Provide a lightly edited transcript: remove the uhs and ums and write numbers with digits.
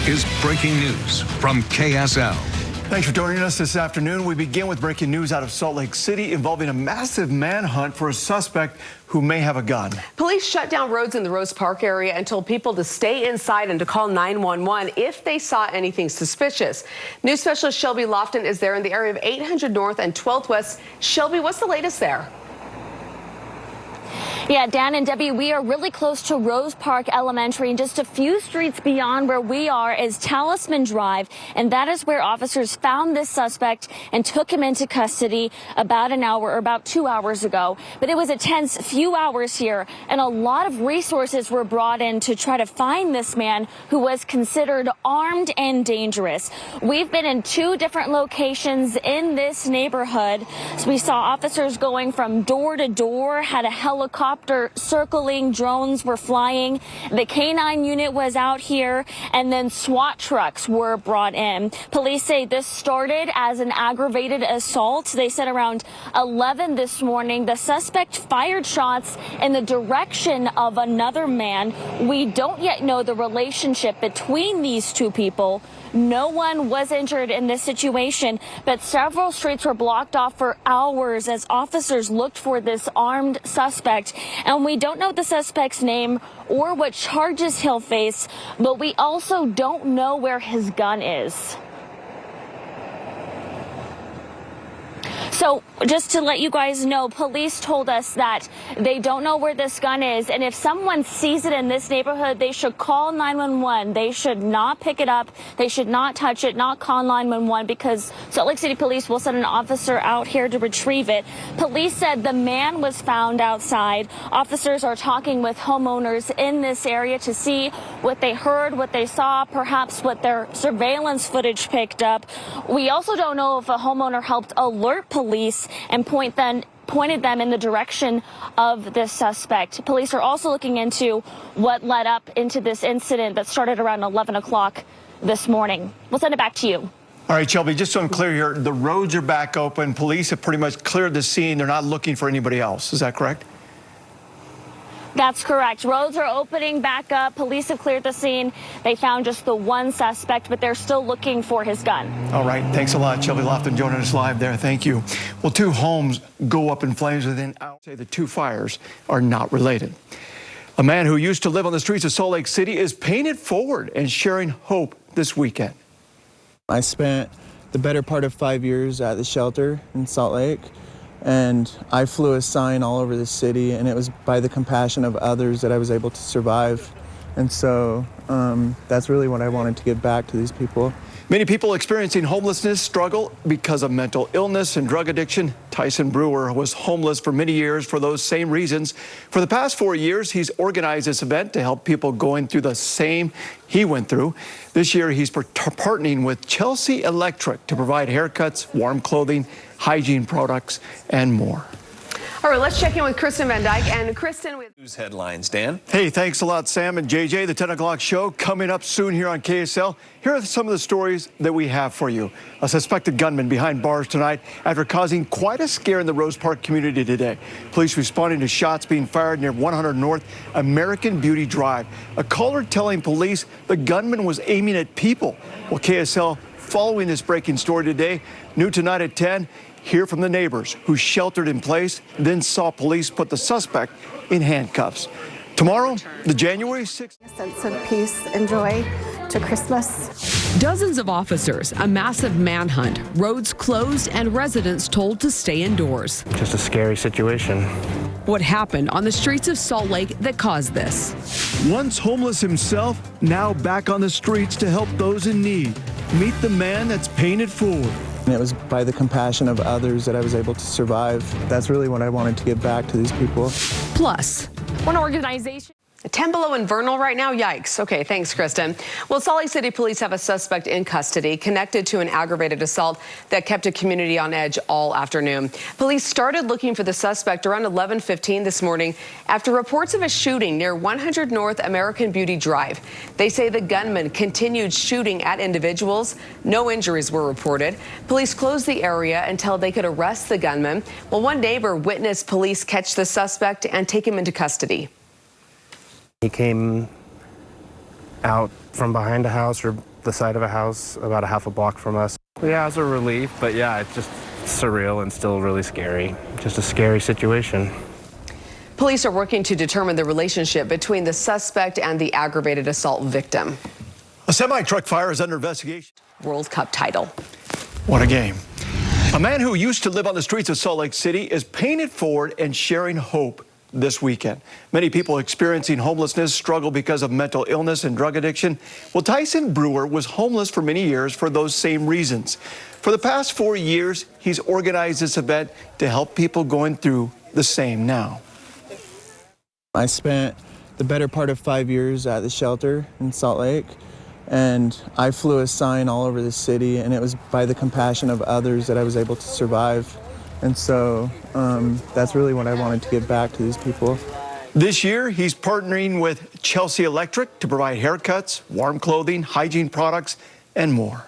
is breaking news from KSL. Thanks for joining us this afternoon. We begin with breaking news out of Salt Lake City involving a massive manhunt for a suspect who may have a gun. Police shut down roads in the Rose Park area and told people to stay inside and to call 911 if they saw anything suspicious. News specialist Shelby Lofton is there in the area of 800 North and 12th West. Shelby, what's the latest there? Yeah, Dan and Debbie, we are really close to Rose Park Elementary, and just a few streets beyond where we are is Talisman Drive, and that is where officers found this suspect and took him into custody about an hour or about 2 hours ago. But it was a tense few hours here, and a lot of resources were brought in to try to find this man who was considered armed and dangerous. We've been in 2 different locations in this neighborhood. So we saw officers going from door to door, had a helicopter circling, drones were flying, the K9 unit was out here, and then SWAT trucks were brought in. Police say this started as an aggravated assault. They said around 11 this morning, the suspect fired shots in the direction of another man. We don't yet know the relationship between these 2 people. No one was injured in this situation, but several streets were blocked off for hours as officers looked for this armed suspect. And we don't know the suspect's name or what charges he'll face, but we also don't know where his gun is. So just to let you guys know, police told us that they don't know where this gun is, and if someone sees it in this neighborhood, they should call 911. They should not pick it up. They should not touch it, not call 911, because Salt Lake City Police will send an officer out here to retrieve it. Police said the man was found outside. Officers are talking with homeowners in this area to see what they heard, what they saw, perhaps what their surveillance footage picked up. We also don't know if a homeowner helped alert police and pointed them in the direction of this suspect. Police are also looking into what led up into this incident that started around 11 o'clock this morning. We'll send it back to you. All right, Shelby, just so I'm clear here, the roads are back open. Police have pretty much cleared the scene. They're not looking for anybody else. Is that correct? That's correct. Roads are opening back up. Police have cleared the scene. They found just the one suspect, but they're still looking for his gun. All right. Thanks a lot, Shelby Lofton, joining us live there. Thank you. Well, 2 homes go up in flames within hours. Say the 2 fires are not related. A man who used to live on the streets of Salt Lake City is paying it forward and sharing hope this weekend. I spent the better part of 5 years at the shelter in Salt Lake. And I flew a sign all over the city, and it was by the compassion of others that I was able to survive. And so that's really what I wanted to give back to these people. Many people experiencing homelessness struggle because of mental illness and drug addiction. Tyson Brewer was homeless for many years for those same reasons. For the past 4 years, he's organized this event to help people going through the same he went through. This year, he's partnering with Chelsea Electric to provide haircuts, warm clothing, hygiene products, and more. All right, let's check in with Kristen Van Dyke. And Kristen with news headlines, Dan. Hey, thanks a lot, Sam and JJ. The 10 o'clock show coming up soon here on KSL. Here are some of the stories that we have for you. A suspected gunman behind bars tonight after causing quite a scare in the Rose Park community today. Police responding to shots being fired near 100 North American Beauty Drive. A caller telling police the gunman was aiming at people. Well, KSL following this breaking story today. New tonight at 10. Hear from the neighbors who sheltered in place, then saw police put the suspect in handcuffs. Tomorrow, the January 6th. A sense of peace and joy to Christmas. Dozens of officers, a massive manhunt, roads closed, and residents told to stay indoors. Just a scary situation. What happened on the streets of Salt Lake that caused this? Once homeless himself, now back on the streets to help those in need. Meet the man that's paying it forward. And it was by the compassion of others that I was able to survive. That's really what I wanted to give back to these people. Plus, one organization. 10 below in Vernal right now. Yikes. Okay, thanks, Kristen. Well, Salt Lake City police have a suspect in custody connected to an aggravated assault that kept a community on edge all afternoon. Police started looking for the suspect around 11:15 this morning after reports of a shooting near 100 North American Beauty Drive. They say the gunman continued shooting at individuals. No injuries were reported. Police closed the area until they could arrest the gunman. Well, one neighbor witnessed police catch the suspect and take him into custody. He came out from behind a house or the side of a house about a half a block from us. Yeah, it was a relief, but yeah, it's just surreal and still really scary. Just a scary situation. Police are working to determine the relationship between the suspect and the aggravated assault victim. A semi-truck fire is under investigation. World Cup title. What a game. A man who used to live on the streets of Salt Lake City is paying it forward and sharing hope this weekend. Many people experiencing homelessness struggle because of mental illness and drug addiction. Well, Tyson Brewer was homeless for many years for those same reasons. For the past 4 years, he's organized this event to help people going through the same now. I spent the better part of 5 years at the shelter in Salt Lake, and I flew a sign all over the city, and it was by the compassion of others that I was able to survive. And so that's really what I wanted to give back to these people. This year, he's partnering with Chelsea Electric to provide haircuts, warm clothing, hygiene products, and more.